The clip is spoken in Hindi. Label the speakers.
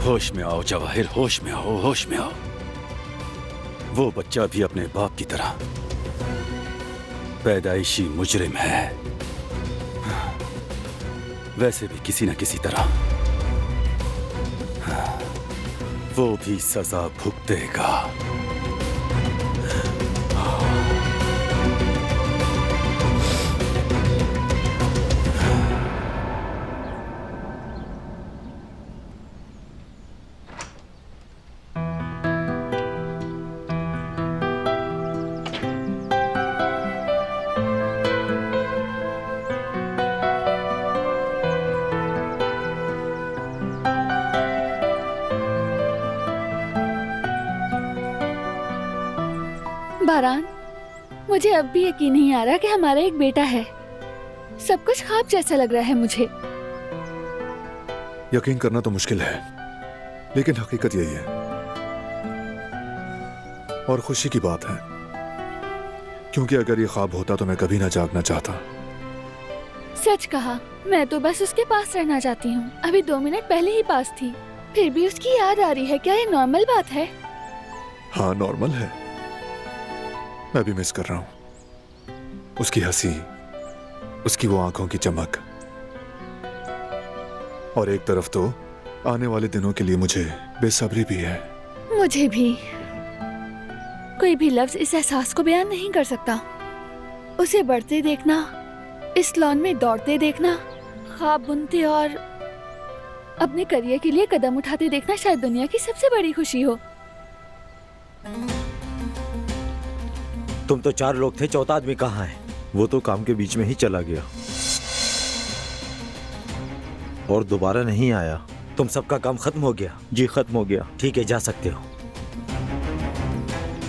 Speaker 1: होश में आओ जवाहिर, होश में आओ, होश में आओ। वो बच्चा भी अपने बाप की तरह पैदाइशी मुजरिम है। वैसे भी किसी न किसी तरह वो भी सजा भुगतेगा।
Speaker 2: बारान, मुझे अब भी यकीन नहीं आ रहा कि हमारा एक बेटा है। सब कुछ ख्वाब जैसा लग रहा है मुझे।
Speaker 3: यकीन करना तो मुश्किल है, लेकिन हकीकत यही है। और खुशी की बात है, क्योंकि अगर ये ख्वाब होता तो मैं कभी ना जागना चाहता।
Speaker 2: सच कहा, मैं तो बस उसके पास रहना चाहती हूँ। अभी 2 मिनट पहले ही पास थी, फिर भी उसकी याद आ रही है। क्या ये नॉर्मल बात है?
Speaker 3: हाँ, नॉर्मल है। मैं भी मिस कर रहा हूं उसकी हंसी, उसकी वो आंखों की चमक। और एक तरफ तो आने वाले दिनों के लिए मुझे बेसब्री भी है।
Speaker 2: मुझे भी। कोई भी लफ्ज इस एहसास को बयान नहीं कर सकता। उसे बढ़ते देखना, इस लॉन में दौड़ते देखना, ख्वाब बुनते और अपने करियर के लिए कदम उठाते देखना शायद दुनिया की सबसे बड़ी खुशी हो।
Speaker 4: तुम तो 4 लोग थे, चौथा आदमी कहाँ है?
Speaker 5: वो तो काम के बीच में ही चला गया और दोबारा नहीं आया।
Speaker 4: तुम सबका काम खत्म हो गया?
Speaker 5: जी खत्म हो गया।
Speaker 4: ठीक है, जा सकते हो।